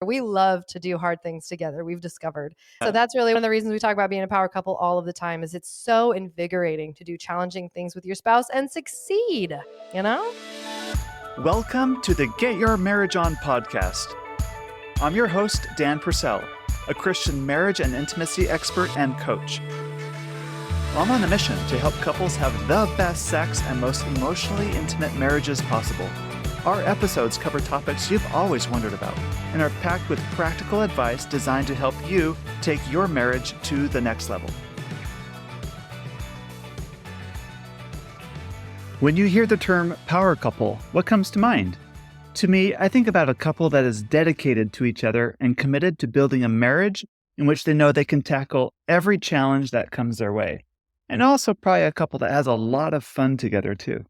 We love to do hard things together, we've discovered. So that's really one of the reasons we talk about being a power couple all of the time is it's so invigorating to do challenging things with your spouse and succeed, you know? Welcome to the Get Your Marriage On podcast. I'm your host, Dan Purcell, a Christian marriage and intimacy expert and coach. I'm on a mission to help couples have the best sex and most emotionally intimate marriages possible. Our episodes cover topics you've always wondered about and are packed with practical advice designed to help you take your marriage to the next level. When you hear the term power couple, what comes to mind? To me, I think about a couple that is dedicated to each other and committed to building a marriage in which they know they can tackle every challenge that comes their way. And also probably a couple that has a lot of fun together too.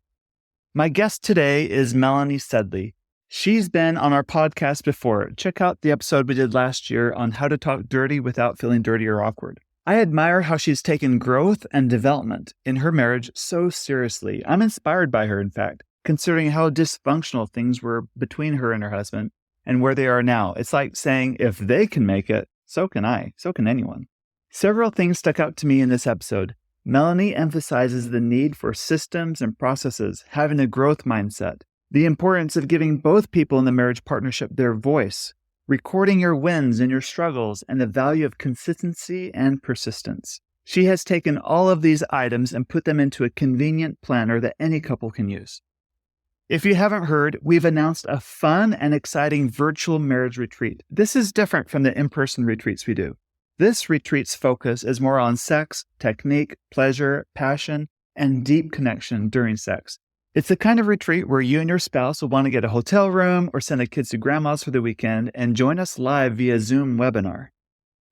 My guest today is Melanie Studley. She's been on our podcast before. Check out the episode we did last year on how to talk dirty without feeling dirty or awkward. I admire how she's taken growth and development in her marriage so seriously. I'm inspired by her, in fact, considering how dysfunctional things were between her and her husband and where they are now. It's like saying, if they can make it, so can I, so can anyone. Several things stuck out to me in this episode. Melanie emphasizes the need for systems and processes, having a growth mindset, the importance of giving both people in the marriage partnership their voice, recording your wins and your struggles, and the value of consistency and persistence. She has taken all of these items and put them into a convenient planner that any couple can use. If you haven't heard, we've announced a fun and exciting virtual marriage retreat. This is different from the in-person retreats we do. This retreat's focus is more on sex, technique, pleasure, passion, and deep connection during sex. It's the kind of retreat where you and your spouse will want to get a hotel room or send the kids to grandma's for the weekend and join us live via Zoom webinar.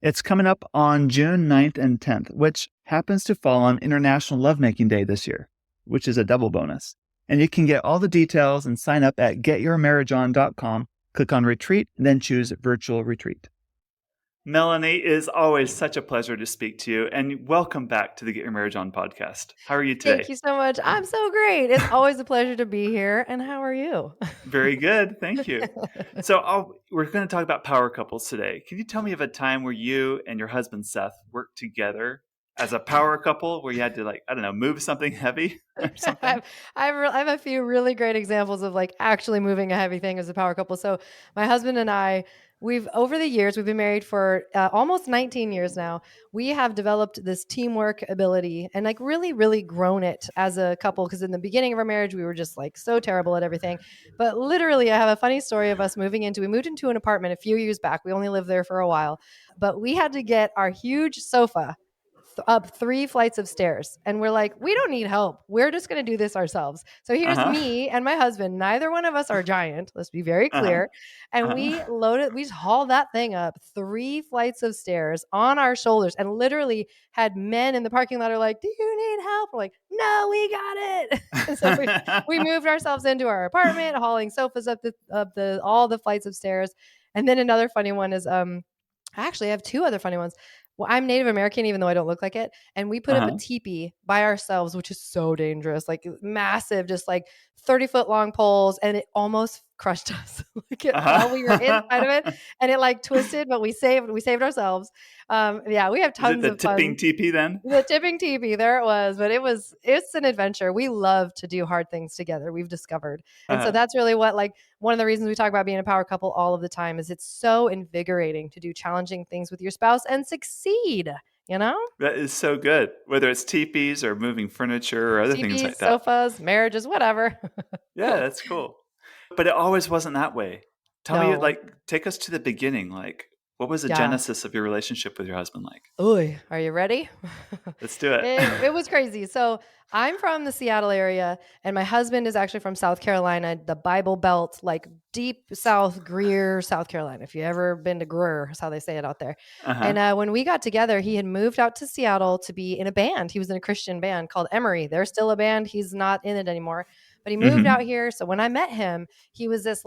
It's coming up on June 9th and 10th, which happens to fall on International Lovemaking Day this year, which is a double bonus. And you can get all the details and sign up at getyourmarriageon.com. Click on retreat, and then choose virtual retreat. Melanie, it is always such a pleasure to speak to you, and welcome back to the Get Your Marriage On podcast. How are you today? Thank you so much. I'm so great. It's always a pleasure to be here. And how are you? Very good. Thank you. So we're going to talk about power couples today. Can you tell me of a time where you and your husband, Seth, worked together as a power couple where you had to, move something heavy or something? I have a few really great examples of actually moving a heavy thing as a power couple. So my husband and I, over the years, we've been married for almost 19 years now. We have developed this teamwork ability and really, really grown it as a couple. Because in the beginning of our marriage, we were just so terrible at everything. But literally, I have a funny story of us we moved into an apartment a few years back. We only lived there for a while, but we had to get our huge sofa up 3 flights of stairs. And we're like, we don't need help. We're just going to do this ourselves. So here's me and my husband. Neither one of us are giant. Let's be very clear. And we just hauled that thing up 3 flights of stairs on our shoulders and literally had men in the parking lot are like, do you need help? We're like, no, we got it. And so we moved ourselves into our apartment, hauling sofas up all the flights of stairs. And then another funny one is, actually, I have 2 other funny ones. Well, I'm Native American, even though I don't look like it. And we put up a teepee by ourselves, which is so dangerous, massive, just 30-foot long poles. And it almost crushed us. While we were inside of it, and it twisted, but we saved ourselves. We have tons of fun. The tipping teepee then? The tipping teepee, there it was. But it's an adventure. We love to do hard things together, we've discovered. And so that's really what, one of the reasons we talk about being a power couple all of the time is it's so invigorating to do challenging things with your spouse and succeed, you know? That is so good. Whether it's teepees or moving furniture or other things like that. Sofas, marriages, whatever. Yeah, that's cool. But it always wasn't that way. Tell me, take us to the beginning. What was the genesis of your relationship with your husband like? Ooh, are you ready? Let's do it. It was crazy. So I'm from the Seattle area, and my husband is actually from South Carolina, the Bible Belt, deep South, Greer, South Carolina. If you've ever been to Greer, that's how they say it out there. And when we got together, he had moved out to Seattle to be in a band. He was in a Christian band called Emory. They're still a band. He's not in it anymore. But he moved out here. So when I met him, he was this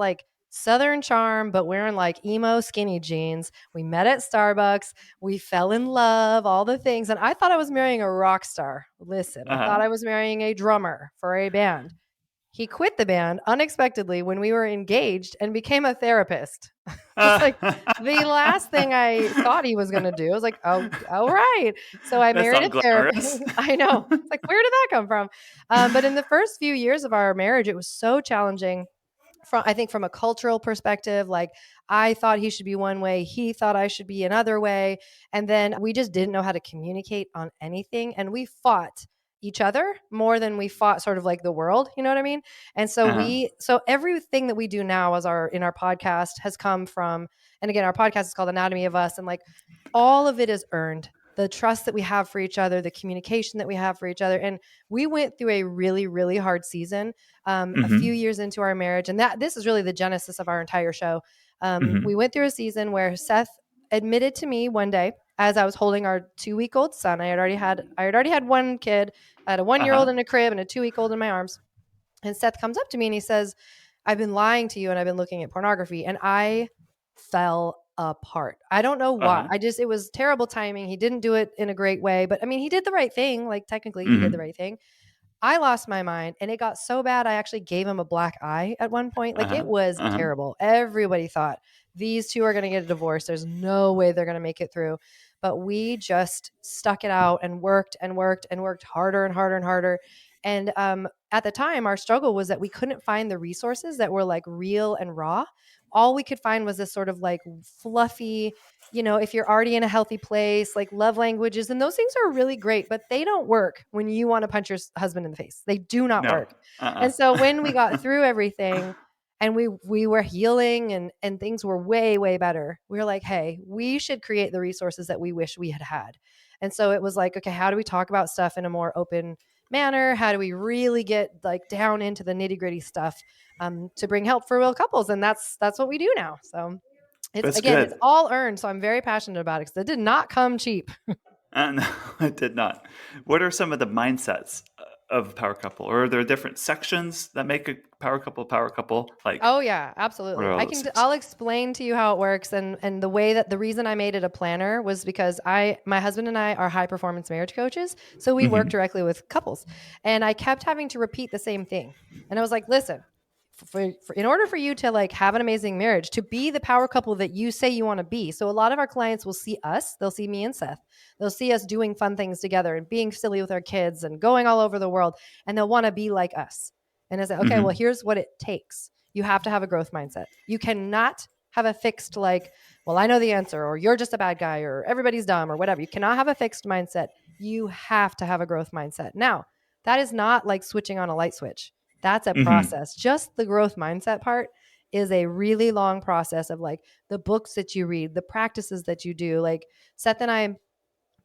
Southern charm, but wearing emo skinny jeans. We met at Starbucks. We fell in love, all the things. And I thought I was marrying a rock star. Listen, I thought I was marrying a drummer for a band. He quit the band unexpectedly when we were engaged and became a therapist. It's like the last thing I thought he was going to do. I was like, oh, all right. So I That's married not a therapist. glamorous. I know. It's like, where did that come from? But in the first few years of our marriage, it was so challenging from I think from a cultural perspective, like I thought he should be one way, he thought I should be another way, and then we just didn't know how to communicate on anything, and we fought each other more than we fought sort of like the world, you know what I mean? And so Uh-huh. so everything that we do now as our in our podcast has come from, and again, our podcast is called Anatomy of Us, and like all of it is earned. The trust that we have for each other, the communication that we have for each other. And we went through a really, really hard season a few Mhm. years into our marriage. And that this is really the genesis of our entire show. Mhm. We went through a season where Seth admitted to me one day as I was holding our 2 week old son. I had already had one kid. I had a 1 year old Uh-huh. in a crib and a 2 week old in my arms. And Seth comes up to me and he says, I've been lying to you and I've been looking at pornography. And I fell apart. I don't know why. Uh-huh. It was terrible timing. He didn't do it in a great way, but I mean, he did the right thing. Like, technically, he did the Mhm. right thing. I lost my mind and it got so bad I actually gave him a black eye at one point. Like, it Uh-huh. was Uh-huh. terrible. Everybody thought these two are going to get a divorce. There's no way they're going to make it through. But we just stuck it out and worked and worked and worked harder and harder and harder. And at the time, our struggle was that we couldn't find the resources that were like real and raw. All we could find was this sort of like fluffy, if you're already in a healthy place, like love languages, and those things are really great, but they don't work when you want to punch your husband in the face. They do not No. work. And so Uh-uh. when we got through everything and we were healing and things were way, way better, we were like, hey, we should create the resources that we wish we had had. And so it was like, okay, how do we talk about stuff in a more open manner? How do we really get like down into the nitty gritty stuff to bring help for real couples? And that's what we do now. So That's it's good. all earned, so I'm very passionate about it because it did not come cheap. No, it did not. What are some of the mindsets of a power couple? Or are there different sections that make a power couple power couple? Like, Oh yeah, what are absolutely. all those things? I'll explain to you how it works, and the reason I made it a planner was because my husband and I are high performance marriage coaches, so we work Mhm. directly with couples, and I kept having to repeat the same thing. And I was like, listen, in order for you to like have an amazing marriage, to be the power couple that you say you want to be. So a lot of our clients will see us, they'll see me and Seth. They'll see us doing fun things together and being silly with our kids and going all over the world, and they'll want to be like us. And I say, okay, well, Mhm. here's what it takes. You have to have a growth mindset. You cannot have a fixed like, well, I know the answer, or you're just a bad guy, or everybody's dumb, or whatever. You cannot have a fixed mindset. You have to have a growth mindset. Now, that is not like switching on a light switch. That's a Mhm. process. Just the growth mindset part is a really long process of like the books that you read, the practices that you do. Like Seth and I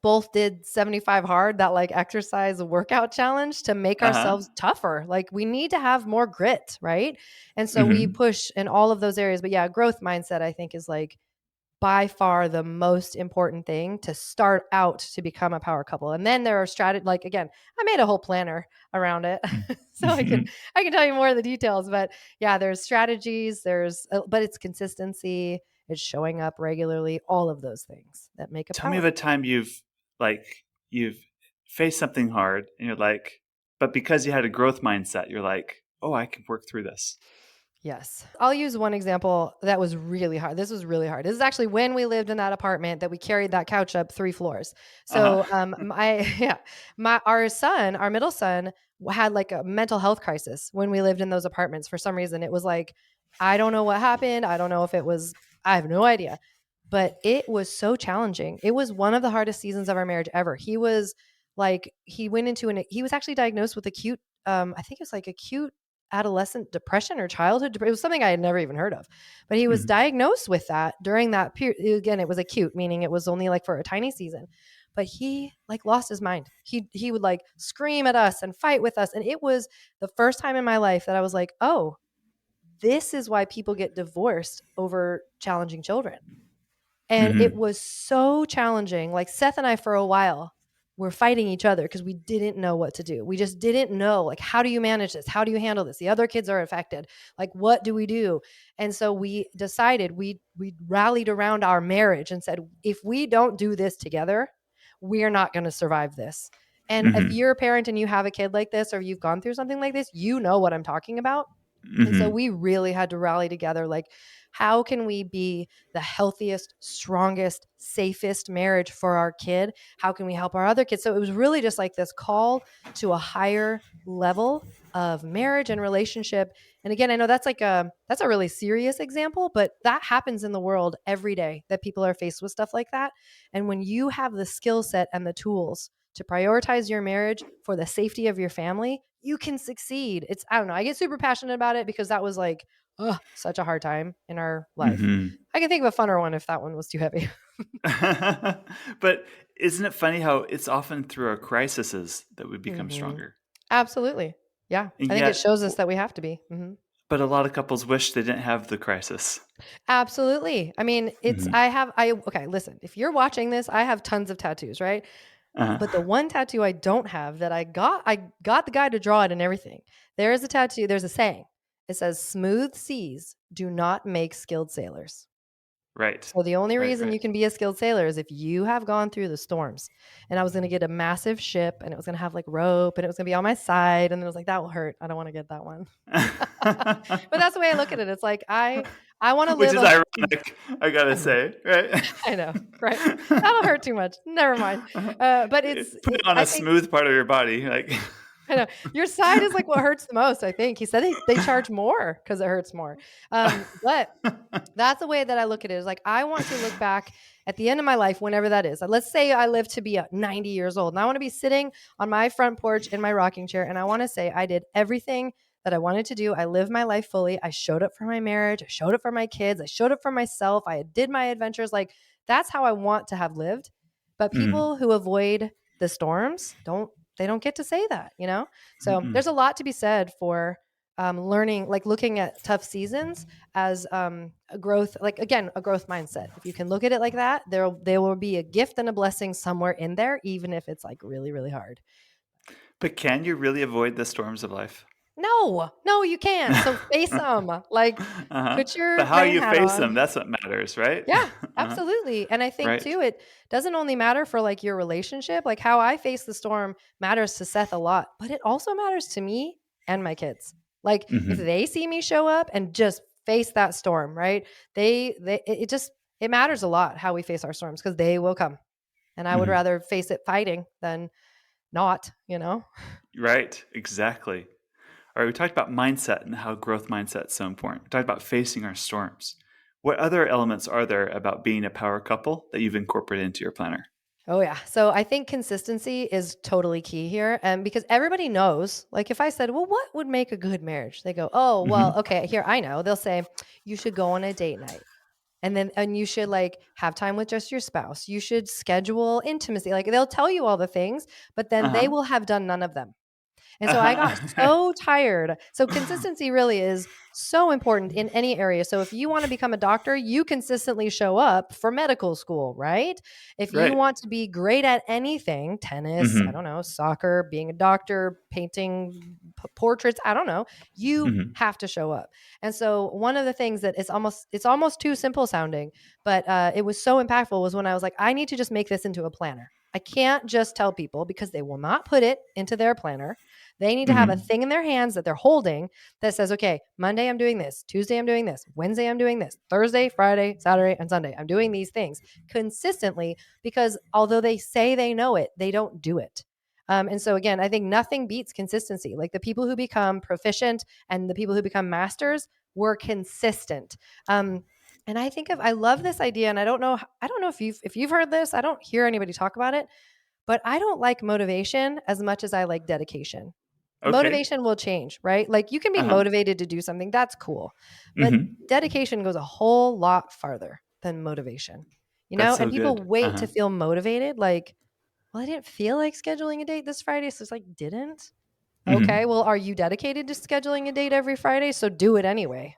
both did 75 hard, that like exercise workout challenge to make Uh-huh. ourselves tougher. Like we need to have more grit, right? And so we Mhm. push in all of those areas. But yeah, growth mindset, I think, is like by far the most important thing to start out to become a power couple. And then there are strategy, like again, I made a whole planner around it. So Mhm. I can tell you more of the details, but yeah, there's strategies, but it's consistency, it's showing up regularly, all of those things that make a Tell me power of a couple. time you've faced something hard and you're like, but because you had a growth mindset, you're like, oh, I can work through this. Yes. I'll use one example that was really hard. This was really hard. This is actually when we lived in that apartment that we carried that couch up 3 floors. Uh-huh. So, my yeah, our middle son had like a mental health crisis when we lived in those apartments for some reason. It was like, I don't know what happened. I don't know if it was, I have no idea. But it was so challenging. It was one of the hardest seasons of our marriage ever. He was like, he was actually diagnosed with acute, I think it was like acute adolescent depression or childhood. It was something I had never even heard of, but he was Mhm. diagnosed with that during that period. Again, it was acute, meaning it was only like for a tiny season, but he like lost his mind. He would like scream at us and fight with us. And it was the first time in my life that I was like, oh, this is why people get divorced over challenging children. And it Mhm. was so challenging. Like Seth and I, for a while, were fighting each other because we didn't know what to do. We just didn't know, like, how do you manage this? How do you handle this? The other kids are affected. Like, what do we do? And so we decided we rallied around our marriage and said, if we don't do this together, we are not going to survive this. And if Mhm. you're a parent and you have a kid like this, or you've gone through something like this, you know what I'm talking about. And so Mhm. we really had to rally together. Like, how can we be the healthiest, strongest, safest marriage for our kid? How can we help our other kids? So it was really just like this call to a higher level of marriage and relationship. And again, I know that's a really serious example, but that happens in the world every day, that people are faced with stuff like that. And when you have the skill set and the tools to prioritize your marriage for the safety of your family, you can succeed. I don't know, I get super passionate about it because that was like, oh, such a hard time in our life. Mhm. I can think of a funner one if that one was too heavy. But isn't it funny how it's often through our crises that we become Hmm. stronger? Absolutely. Yeah. And I think it yet, shows us that we have to be. Hmm. but a lot of couples wish they didn't have the crisis. Absolutely. I mean, Mhm. okay, listen, if you're watching this, I have tons of tattoos, right? Uh-huh. But the one tattoo I don't have that I got the guy to draw it and everything. There is a tattoo, there's a saying. It says, smooth seas do not make skilled sailors. Right. So the only Right, reason right. you can be a skilled sailor is if you have gone through the storms. And I was going to get a massive ship, and it was going to have like rope, and it was going to be on my side. And then I was like, that will hurt. I don't want to get that one. But that's the way I look at it. It's like, I want to Which live is a, ironic, I gotta I know, say, right? I know, right? That'll hurt too much. Never mind. But Put it on I a think, smooth part of your body, like. I know. Your side is like what hurts the most, I think. He said they charge more because it hurts more. But that's the way that I look at it, is like, I want to look back at the end of my life, whenever that is. Let's say I live to be 90 years old, and I want to be sitting on my front porch in my rocking chair, and I want to say I did everything that I wanted to do. I lived my life fully. I showed up for my marriage. I showed up for my kids. I showed up for myself. I did my adventures. Like, that's how I want to have lived. But Mhm. people who avoid the storms don't get to say that, you know? So Mm-mm. there's a lot to be said for learning, like looking at tough seasons as a growth, like again, a growth mindset. If you can look at it like that, there will be a gift and a blessing somewhere in there, even if it's like really, really hard. But can you really avoid the storms of life? No, no, you can't. So face them. Like, Uh-huh. put your But how rain you hat face on. them, that's what matters, right? Yeah, Uh-huh. absolutely. And I think Right. too, it doesn't only matter for like your relationship, like how I face the storm matters to Seth a lot, but it also matters to me and my kids. Like, if Mhm. they see me show up and just face that storm, right? It just, it matters a lot how we face our storms, because they will come. And I would Mhm. rather face it fighting than not, you know? Right. Exactly. All right, we talked about mindset and how growth mindset is so important. We talked about facing our storms. What other elements are there about being a power couple that you've incorporated into your planner? Oh yeah. So I think consistency is totally key here. And because everybody knows, like if I said, well, what would make a good marriage? They go, oh, well, Mhm. okay, here, I know. They'll say, you should go on a date night. And you should like have time with just your spouse. You should schedule intimacy. Like they'll tell you all the things, but then they Uh-huh. will have done none of them. And so I got Uh-huh. so tired. So consistency really is so important in any area. So if you want to become a doctor, you consistently show up for medical school, right? If you Right. want to be great at anything, tennis, I Mhm. don't know, soccer, being a doctor, painting portraits, I don't know, you Mhm. have to show up. And so one of the things that is almost too simple sounding, but it was so impactful, was when I was like, I need to just make this into a planner. I can't just tell people, because they will not put it into their planner. They need to have a Mhm. thing in their hands that they're holding that says, okay, Monday I'm doing this, Tuesday I'm doing this, Wednesday I'm doing this, Thursday, Friday, Saturday, and Sunday I'm doing these things consistently, because although they say they know it, they don't do it. And so again, I think nothing beats consistency. Like the people who become proficient and the people who become masters were consistent. And I love this idea, and I don't know if you've heard this. I don't hear anybody talk about it, but I don't like motivation as much as I like dedication. Okay. Motivation will change, right? Like you can be Uh-huh. motivated to do something, that's cool. But Mhm. dedication goes a whole lot farther than motivation. You That's know, and so people good. wait to Uh-huh. feel motivated, like, well, I didn't feel like scheduling a date this Friday, so it's like, didn't? Okay, Mhm. well, are you dedicated to scheduling a date every Friday? So do it anyway.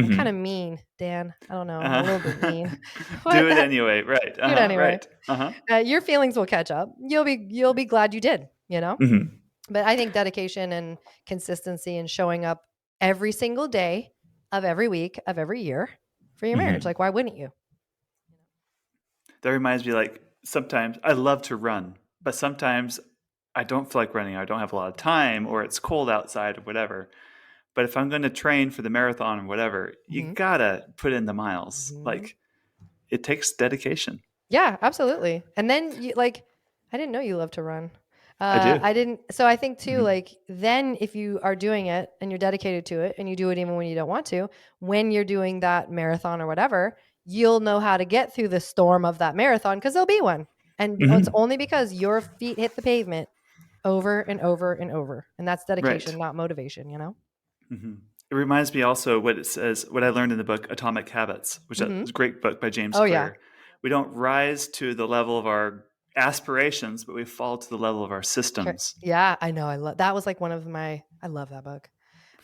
I'm kind of Mhm. mean, Dan. I don't know. I'm a little bit Uh-huh. mean. Do But it anyway. Right. do it Uh-huh. anyway. Right. Uh-huh. Your feelings will catch up. You'll be glad you did, you know? Mhm. But I think dedication and consistency and showing up every single day of every week of every year for your marriage. Mhm. Like, why wouldn't you? That reminds me, like, sometimes I love to run, but sometimes I don't feel like running, I don't have a lot of time, or it's cold outside or whatever. But if I'm going to train for the marathon or whatever, you Mhm. gotta put in the miles. Mhm. Like it takes dedication. Yeah, absolutely. And then you like, I didn't know you love to run. I do. I didn't. So I think too, Hmm. like, then if you are doing it and you're dedicated to it and you do it even when you don't want to, when you're doing that marathon or whatever, you'll know how to get through the storm of that marathon because there'll be one. And it's Hmm. only because your feet hit the pavement over and over and over. And that's Right. dedication, not motivation, you know? Hmm. It reminds me also what it says, what I learned in the book Atomic Habits, which is Hmm. a great book by James Oh, yeah. Clear. We don't rise to the level of our aspirations, but we fall to the level of our systems. Yeah, I know. I love that was like one of I love that book.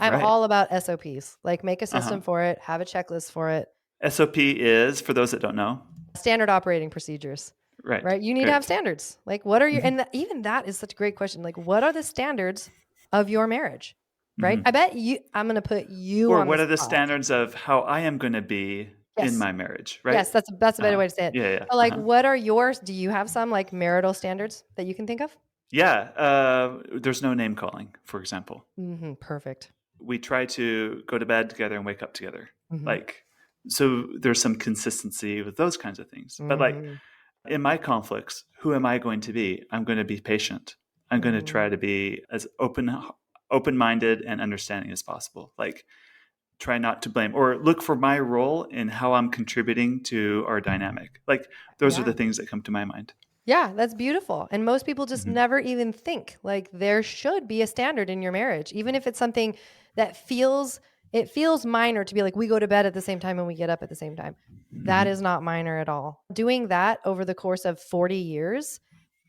I'm Right. all about SOPs. Like make a Uh huh. system for it, have a checklist for it. SOP is, for those that don't know, Standard operating procedures, right. right? You need to have Great. standards. Like what are your Hmm. and even that is such a great question. Like what are the standards of your marriage? Right? I Hmm. bet you I'm going to put you Or on the what are the spot. standards of how I am going to be in Yes. my marriage, right? Yes, that's a better way to say it. Yeah, yeah. But like what are yours? Do you have some like marital standards that you can think of? Yeah. There's no name calling, for example. Mhm, perfect. We try to go to bed together and wake up together. Mhm. Like, so there's some consistency with those kinds of things. But like Mhm. in my conflicts, who am I going to be? I'm going to be patient. I'm going to try Mhm. to be as open-minded and understanding as possible. Like, try not to blame or look for my role in how I'm contributing to our dynamic. Like, those are the Yeah. things that come to my mind. Yeah, that's beautiful. And most people just Hmm. never even think like there should be a standard in your marriage, even if it's something that feels minor to be like we go to bed at the same time and we get up at the same time. That Hmm. is not minor at all. Doing that over the course of 40 years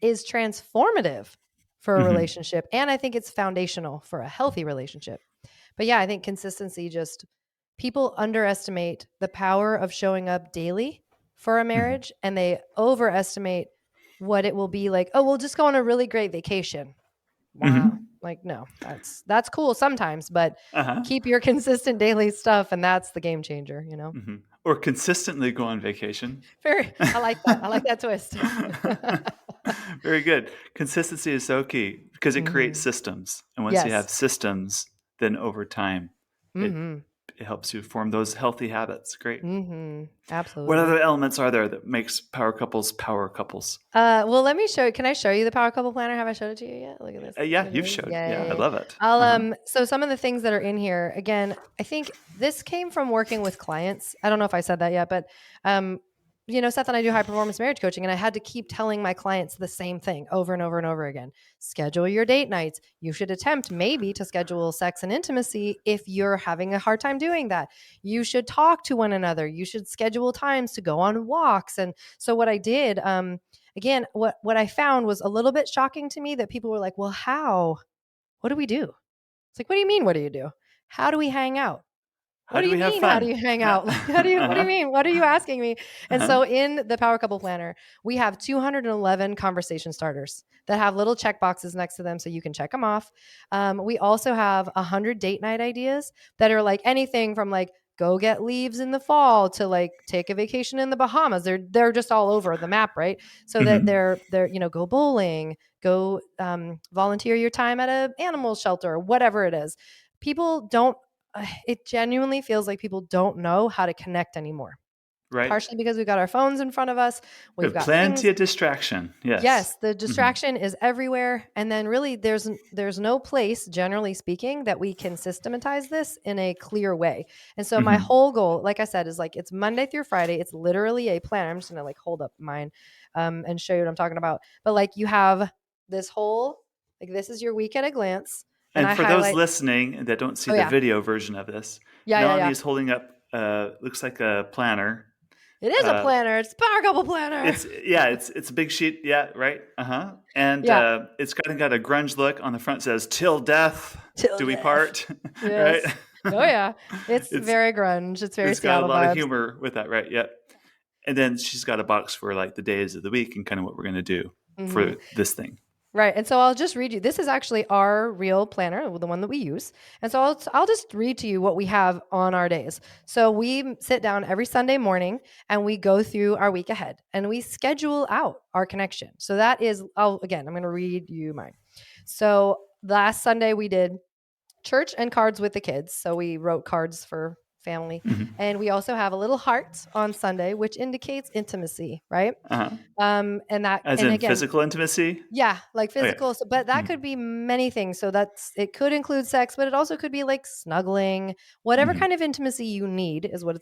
is transformative for a Hmm. relationship and I think it's foundational for a healthy relationship. But yeah, I think consistency just people underestimate the power of showing up daily for a Hmm. marriage and they overestimate what it will be like. Oh, we'll just go on a really great vacation. Wow. Hmm. Like no, that's cool sometimes, but Uh-huh. keep your consistent daily stuff and that's the game changer, you know. Hmm. Or consistently go on vacation. Very I like that. I like that twist. Very good. Consistency is so key because it creates Mhm. systems. And once you have Yes. systems, then over time, it, Mhm. it helps you form those healthy habits. Great. Mhm. What Absolutely. other elements are there that makes power couples? Well, let me show you. Can I show you the Power Couple Planner? Have I showed it to you yet? Look at this. Yeah, Here you've it is. showed. Yeah, Yeah, yeah, I yeah. love it. I'll Uh-huh. so some of the things that are in here, again, I think this came from working with clients. I don't know if I said that yet, but um, Seth and I do high performance marriage coaching, and I had to keep telling my clients the same thing over and over and over again. Schedule your date nights. You should attempt maybe to schedule sex and intimacy if you're having a hard time doing that. You should talk to one another. You should schedule times to go on walks. And so what I did, again, what I found was a little bit shocking to me that people were like, "Well, how? What do we do?" It's like, "What do you mean? What do you do? How do we hang out? How What do do you we have mean? How do fun? you hang out? Like, what do you Uh-huh. mean? What are you asking me?" And Uh-huh. so in the Power Couple Planner, we have 211 conversation starters that have little check boxes next to them so you can check them off. We also have 100 date night ideas that are like anything from like go get leaves in the fall to like take a vacation in the Bahamas. They're just all over the map, right? So that Hmm. they're go bowling, go volunteer your time at a animal shelter, whatever it is. People don't it genuinely feels like people don't know how to connect anymore. Right. Partially because we've got our phones in front of us. We We've have got plenty things. of distraction. Yes. Yes, the Hmm. distraction is everywhere. And then really there's no place, generally speaking, that we can systematize this in a clear way. And so my Hmm. whole goal, like I said, is like it's Monday through Friday. It's literally a plan. I'm just gonna like hold up mine and show you what I'm talking about. But like you have this whole like this is your week at a glance. And And I for those highlight, listening that don't see oh the yeah. video version of this, Yeah, yeah, Melanie yeah. is holding up, looks like a planner. It is a Uh, planner. It's a Power Couple Planner. it's a big sheet. Yeah, right. Uh-huh. And Yeah. it's got a grunge look on the front. Says "Till death Till do we death. part," right? Yes. Oh yeah. It's it's very grunge. It's very it's got a Seattle lot of vibes. humor with that, right? Yep. And then she's got a box for like the days of the week and kind of what we're going to do Hmm. for this thing. Right. And so I'll just read you. This is actually our real planner, the one that we use. And so I'll just read to you what we have on our days. So we sit down every Sunday morning and we go through our week ahead and we schedule out our connection. So that is, I'm going to read you mine. So last Sunday we did church and cards with the kids. So we wrote cards for family. Mhm. And we also have a little heart on Sunday, which indicates intimacy, right? Uh-huh. And that, As and in again, physical intimacy? yeah, like Okay. physical. So, but that Mhm. could be many things. So that's it could include sex, but it also could be like snuggling, whatever Mhm. kind of intimacy you need is what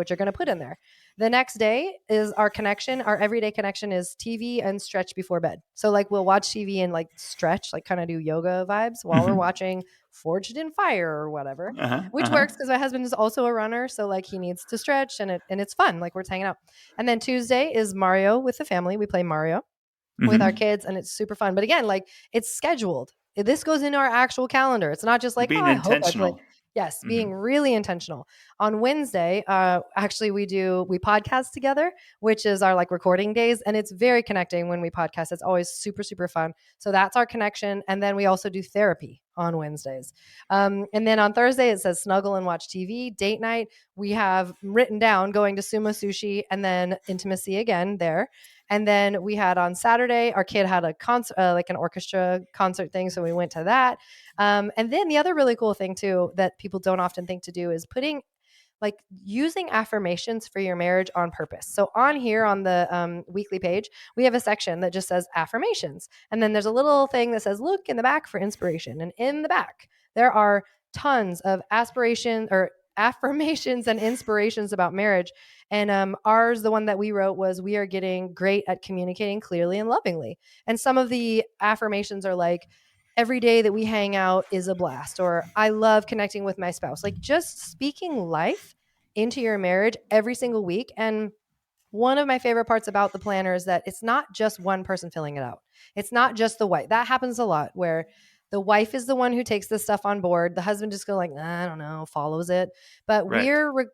you're gonna put in there. The next day is our connection. Our everyday connection is TV and stretch before bed. So like we'll watch TV and like stretch, like kind of do yoga vibes while we're Mhm. watching Forged in Fire or whatever, Uh-huh. which Uh-huh. works because my husband is also a runner. So like he needs to stretch and it's fun. Like we're just hanging out. And then Tuesday is Mario with the family. We play Mario with our Mhm. kids and it's super fun. But again, like it's scheduled. This goes into our actual calendar. It's not just You're like, oh, being I hope I play. intentional. Yes, being Mhm. really intentional. On Wednesday, actually we podcast together, which is our like recording days. And it's very connecting when we podcast. It's always super, super fun. So that's our connection. And then we also do therapy on Wednesdays. And then on Thursday, it says snuggle and watch TV. Date night, we have written down going to sumo sushi and then intimacy again there. And then we had on Saturday, our kid had a concert, like an orchestra concert thing. So we went to that. And then the other really cool thing, too, that people don't often think to do is putting like using affirmations for your marriage on purpose. So on here on the weekly page, we have a section that just says affirmations. And then there's a little thing that says, look in the back for inspiration. And in the back, there are tons of aspiration or affirmations and inspirations about marriage. And ours, the one that we wrote was, we are getting great at communicating clearly and lovingly. And some of the affirmations are like, every day that we hang out is a blast, or I love connecting with my spouse. Like just speaking life into your marriage every single week. And one of my favorite parts about the planner is that it's not just one person filling it out. It's not just the wife. That happens a lot where the wife is the one who takes this stuff on board. The husband just go like, I don't know, follows it. But Right.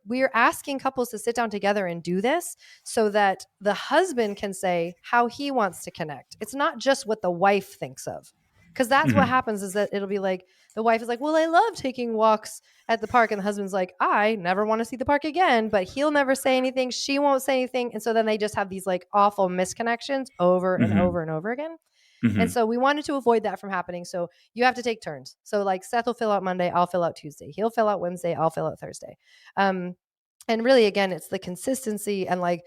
we're asking couples to sit down together and do this so that the husband can say how he wants to connect. It's not just what the wife thinks of. Because that's what Mhm. happens is that it'll be like the wife is like, well, I love taking walks at the park. And the husband's like, I never want to see the park again, but he'll never say anything. She won't say anything. And so then they just have these like awful misconnections over and Mhm. over and over again. And Mhm. so we wanted to avoid that from happening. So you have to take turns. So like Seth will fill out Monday, I'll fill out Tuesday. He'll fill out Wednesday, I'll fill out Thursday. Um, and really, again, it's the consistency and like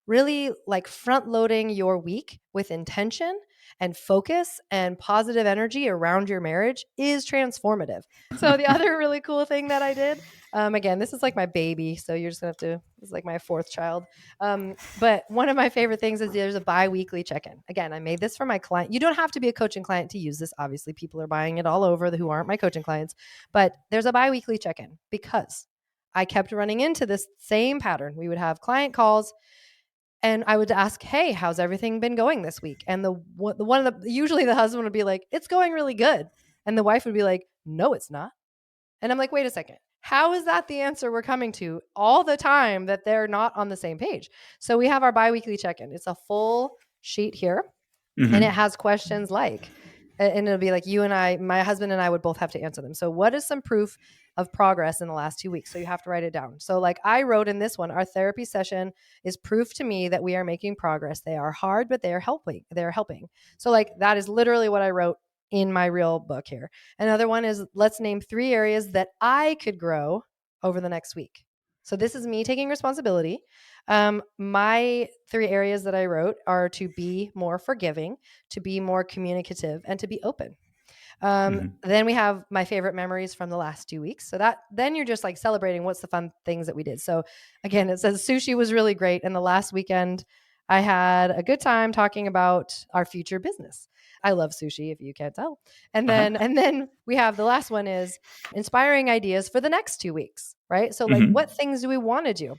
really like front loading your week with intention and focus and positive energy around your marriage is transformative. So the other really cool thing that I did, again, this is like my baby, so you're just gonna have to. It's like my fourth child. But one of my favorite things is there's a bi-weekly check-in. Again, I made this for my client. You don't have to be a coaching client to use this. Obviously, people are buying it all over who aren't my coaching clients. But there's a bi-weekly check-in because I kept running into this same pattern. We would have client calls and I would ask, "Hey, how's everything been going this week?" And the one of the usually the husband would be like, "It's going really good." And the wife would be like, "No, it's not." And I'm like, "Wait a second. How is that the answer we're coming to all the time that they're not on the same page?" So we have our biweekly check-in. It's a full sheet here and it Mhm. has questions like, and it'll be like you and I, my husband and I would both have to answer them. So what is some proof of progress in the last 2 weeks? So you have to write it down. So like I wrote in this one, our therapy session is proof to me that we are making progress. They are hard, but they are helping. They're helping. So like that is literally what I wrote in my real book here. Another one is, let's name 3 areas that I could grow over the next week. So this is me taking responsibility. My 3 areas that I wrote are to be more forgiving, to be more communicative, and to be open. Mhm. Then we have my favorite memories from the last 2 weeks. So that then you're just like celebrating what's the fun things that we did. So again, it says sushi was really great. And the last weekend, I had a good time talking about our future business. I love sushi, if you can't tell. And Uh-huh. then we have the last one is inspiring ideas for the next 2 weeks, right? So like what Mhm. things do we want to do?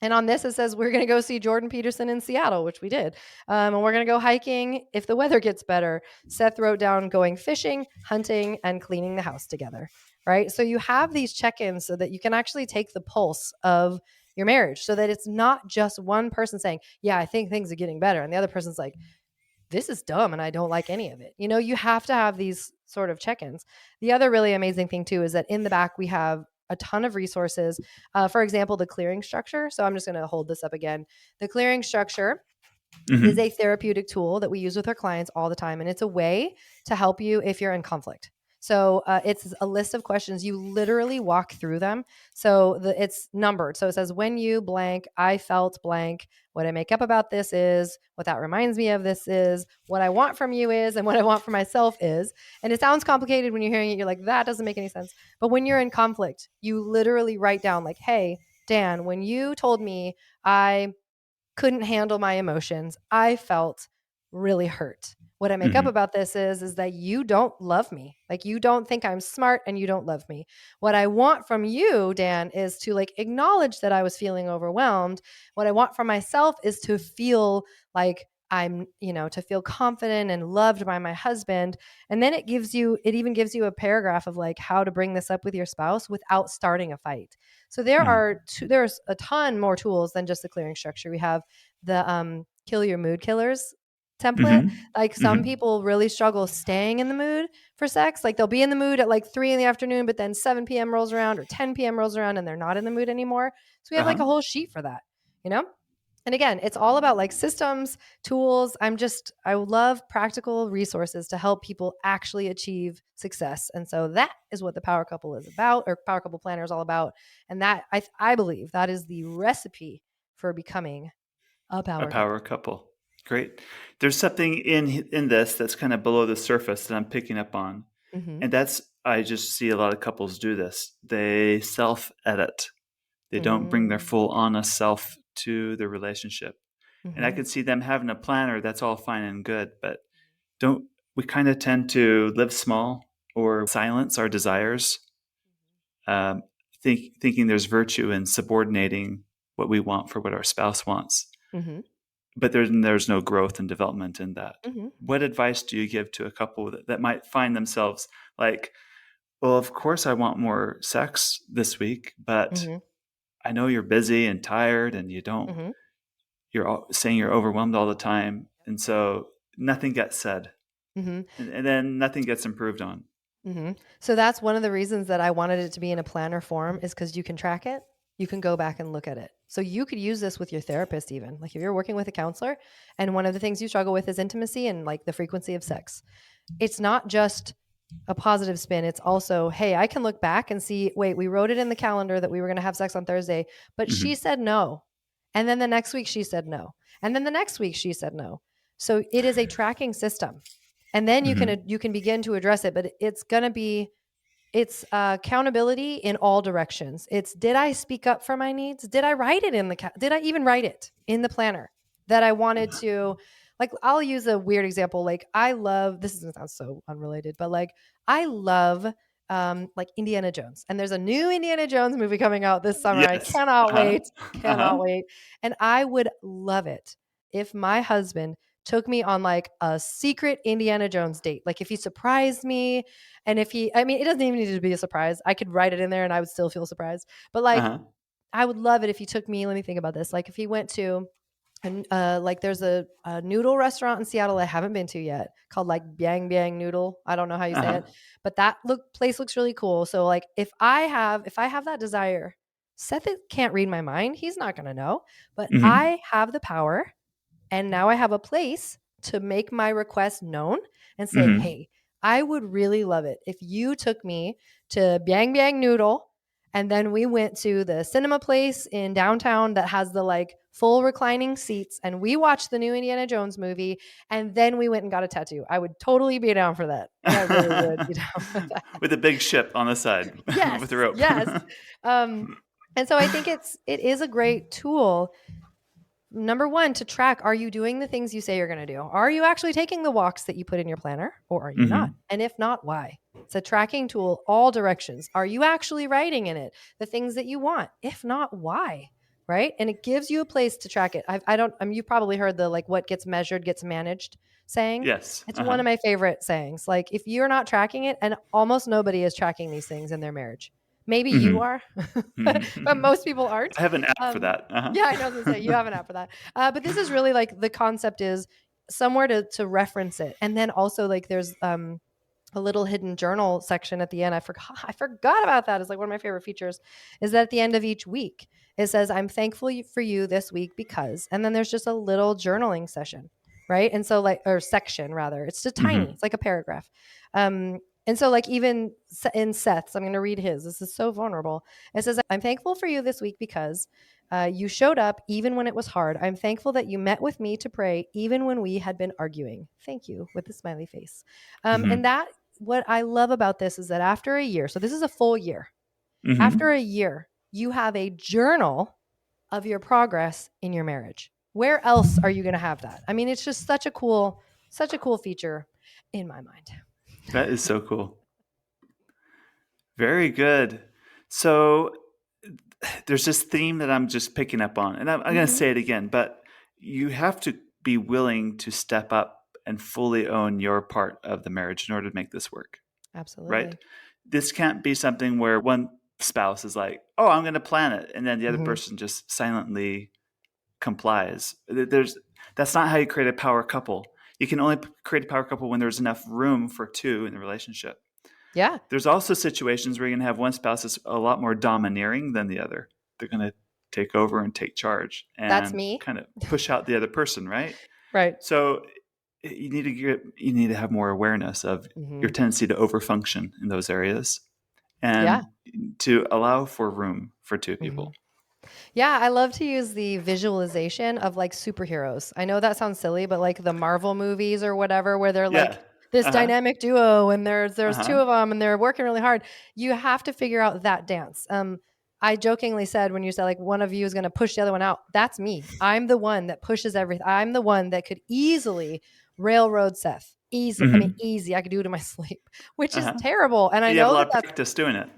And on this, it says we're going to go see Jordan Peterson in Seattle, which we did. And we're going to go hiking if the weather gets better. Seth wrote down going fishing, hunting, and cleaning the house together. Right. So you have these check ins so that you can actually take the pulse of your marriage so that it's not just one person saying, yeah, I think things are getting better. And the other person's like, this is dumb and I don't like any of it. You know, you have to have these sort of check ins. The other really amazing thing, too, is that in the back, we have a ton of resources. For example, the clearing structure. So I'm just going to hold this up again. The clearing structure is Hmm. a therapeutic tool that we use with our clients all the time. And it's a way to help you if you're in conflict. So it's a list of questions. You literally walk through them. So it's numbered. So it says, when you blank, I felt blank. What I make up about this is, what that reminds me of this is, what I want from you is, and what I want for myself is. And it sounds complicated when you're hearing it. You're like, that doesn't make any sense. But when you're in conflict, you literally write down, like, hey, Dan, when you told me I couldn't handle my emotions, I felt really hurt. What I make up Hmm. about this is that you don't love me. Like, you don't think I'm smart and you don't love me. What I want from you, Dan, is to like acknowledge that I was feeling overwhelmed. What I want from myself is to feel like I'm, to feel confident and loved by my husband. And then it even gives you a paragraph of like how to bring this up with your spouse without starting a fight. So there's a ton more tools than just the clearing structure. We have the kill your mood killers template. Hmm. Like, some Hmm. people really struggle staying in the mood for sex. Like, they'll be in the mood at like 3 in the afternoon, but then 7 p.m. rolls around or 10 p.m. rolls around and they're not in the mood anymore. So we have like Uh-huh. a whole sheet for that, you know? And again, it's all about like systems, tools. I love practical resources to help people actually achieve success. And so that is what the Power Couple is about, or Power Couple Planner is all about. And that I believe that is the recipe for becoming a A power power couple. couple. Great. There's something in this that's kind of below the surface that I'm picking up on. Mm-hmm. And that's, I just see a lot of couples do this. They self-edit. They don't bring their Mm-hmm. full honest self to the relationship. And I Mm-hmm. could see them having a planner, that's all fine and good, but don't we kind of tend to live small or silence our desires, um, thinking there's virtue in subordinating what we want for what our spouse wants, Mm-hmm. but there's no growth and development in that. Mm-hmm. What advice do you give to a couple that might find themselves like, well, of course I want more sex this week, but Mm-hmm. I know you're busy and tired and you don't, Mm-hmm. you're saying you're overwhelmed all the time. And so nothing gets said, Mm-hmm. and then nothing gets improved on. Mm-hmm. So that's one of the reasons that I wanted it to be in a planner form, is because you can track it. You can go back and look at it. So you could use this with your therapist, even like if you're working with a counselor and one of the things you struggle with is intimacy and like the frequency of sex. It's not just a positive spin. It's also, hey, I can look back and see, wait, we wrote it in the calendar that we were going to have sex on Thursday, but she Hmm. said no. And then the next week she said no. And then the next week she said no. So it is a tracking system. And then Hmm. you can begin to address it, but it's going to be it's accountability in all directions. It's, did I speak up for my needs? Did I write it in did I even write it in the planner that I wanted to? Like, I'll use a weird example. Like, I love, this is gonna sound so unrelated, but like, I love like Indiana Jones. And there's a new Indiana Jones movie coming out this summer. I Yes. cannot Uh-huh. wait. Cannot Uh-huh. wait. And I would love it if my husband took me on like a secret Indiana Jones date. Like, if he surprised me, and if he, I mean, it doesn't even need to be a surprise. I could write it in there and I would still feel surprised. But like, Uh-huh. I would love it if he took me, let me think about this. Like, if he went to, and like, there's a noodle restaurant in Seattle I haven't been to yet called like Biang Biang Noodle. I don't know how you say Uh-huh. it, but that place looks really cool. So like, if I have that desire, Seth can't read my mind. He's not going to know, but Hmm. I have the power, and now I have a place to make my request known and say, Hmm. hey, I would really love it if you took me to Biang Biang Noodle, and then we went to the cinema place in downtown that has the like full reclining seats, and we watched the new Indiana Jones movie, and then we went and got a tattoo. I would totally be down for that. I really would be down for that. With a big ship on the side Yes, with a rope. yes. Um, and so I think it is a great tool. Number one, to track, are you doing the things you say you're going to do? Are you actually taking the walks that you put in your planner, or are you not? Hmm. And if not, why? It's a tracking tool, all directions. Are you actually writing in it the things that you want? If not, why? Right? And it gives you a place to track it. I don't, you've probably heard the like, what gets measured gets managed saying. Yes. It's one Uh-huh. of my favorite sayings. Like, if you're not tracking it, and almost nobody is tracking these things in their marriage. Maybe you Hmm. are, but Hmm. most people aren't. I have an app for Um, that. Uh-huh. yeah, I know. I was gonna say you have an app for that. But this is really like, the concept is somewhere to reference it, and then also like there's a little hidden journal section at the end. I forgot about that. It's like one of my favorite features is that at the end of each week, it says, I'm thankful for you this week because, and then there's just a little journaling session. Right. And so or section rather, it's just tiny. Mm-hmm. It's like a paragraph. And so like even in Seth's, I'm going to read his. This is so vulnerable. It says, I'm thankful for you this week because you showed up even when it was hard. I'm thankful that you met with me to pray even when we had been arguing. Thank you, with the smiley face. Mm-hmm. And that, what I love about this is that after a year, so this is a full year, Mm-hmm. after a year, you have a journal of your progress in your marriage. Where else are you going to have that? I mean, it's just such a cool feature in my mind. That is so cool. Very good. So there's this theme that I'm just picking up on, and I'm going to say it again, but you have to be willing to step up and fully own your part of the marriage in order to make this work. Absolutely. Right? This can't be something where one spouse is like, oh, I'm going to plan it, and then the other person just silently complies. That's not how you create a power couple. You can only create a power couple when there's enough room for two in the relationship. Yeah. There's also situations where you're going to have one spouse that's a lot more domineering than the other. They're going to take over and take charge and That's me. kind of push out the other person, right? Right. So you need to have more awareness of your tendency to overfunction in those areas and to allow for room for two people. Yeah, I love to use the visualization of like superheroes. I know that sounds silly, but like the Marvel movies or whatever, where they're like this dynamic duo and there's two of them and they're working really hard. You have to figure out that dance. I jokingly said when you said like one of you is going to push the other one out, that's me. I'm the one that pushes everything. I'm the one that could easily railroad Seth. Easily. I mean, easy. I could do it in my sleep, which is terrible. And I know have a lot of practice doing it.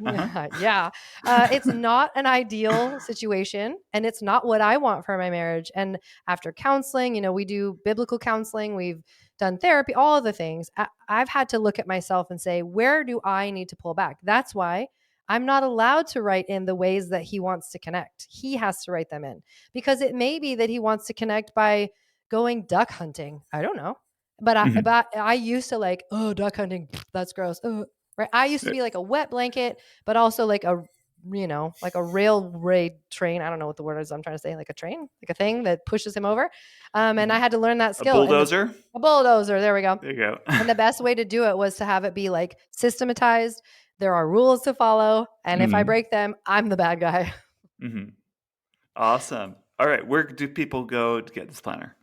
It's not an ideal situation and it's not what I want for my marriage. And after counseling, we do biblical counseling. We've done therapy, all of the things. I've had to look at myself and say, where do I need to pull back? That's why I'm not allowed to write in the ways that he wants to connect. He has to write them in because it may be that he wants to connect by going duck hunting. I don't know. But I used to like, oh, duck hunting, that's gross. Right. I used to be like a wet blanket, but also like a railway train. I don't know what the word is I'm trying to say, like a train, like a thing that pushes him over. And I had to learn that skill. A bulldozer? A bulldozer. There we go. There you go. And the best way to do it was to have it be like systematized. There are rules to follow. And if I break them, I'm the bad guy. Awesome. All right. Where do people go to get this planner?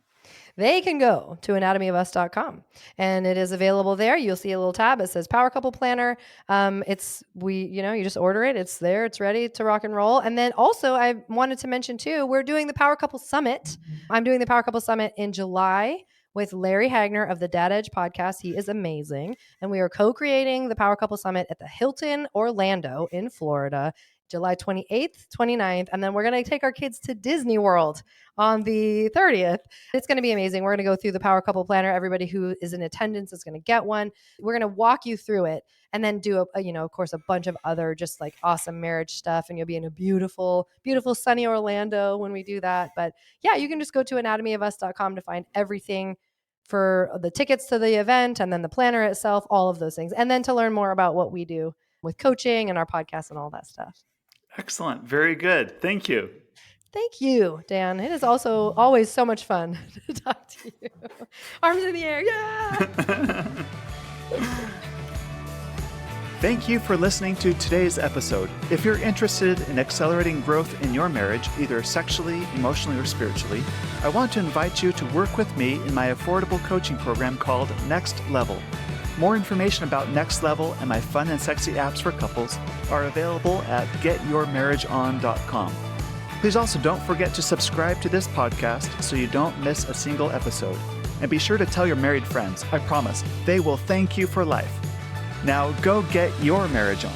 They can go to anatomyofus.com and it is available there. You'll see a little tab. It says Power Couple Planner. You just order it. It's there. It's ready to rock and roll. And then also I wanted to mention too, we're doing the Power Couple Summit. I'm doing the Power Couple Summit in July with Larry Hagner of the Dad Edge podcast. He is amazing. And we are co-creating the Power Couple Summit at the Hilton Orlando in Florida, July 28th, 29th. And then we're going to take our kids to Disney World on the 30th. It's going to be amazing. We're going to go through the Power Couple Planner. Everybody who is in attendance is going to get one. We're going to walk you through it and then do of course, a bunch of other just like awesome marriage stuff. And you'll be in a beautiful, beautiful sunny Orlando when we do that. But yeah, you can just go to anatomyofus.com to find everything for the tickets to the event and then the planner itself, all of those things. And then to learn more about what we do with coaching and our podcast and all that stuff. Excellent. Very good. Thank you. Thank you, Dan. It is also always so much fun to talk to you. Arms in the air. Yeah. Thank you for listening to today's episode. If you're interested in accelerating growth in your marriage, either sexually, emotionally, or spiritually, I want to invite you to work with me in my affordable coaching program called Next Level. More information about Next Level and my fun and sexy apps for couples are available at getyourmarriageon.com. Please also don't forget to subscribe to this podcast so you don't miss a single episode. And be sure to tell your married friends. I promise, they will thank you for life. Now go get your marriage on.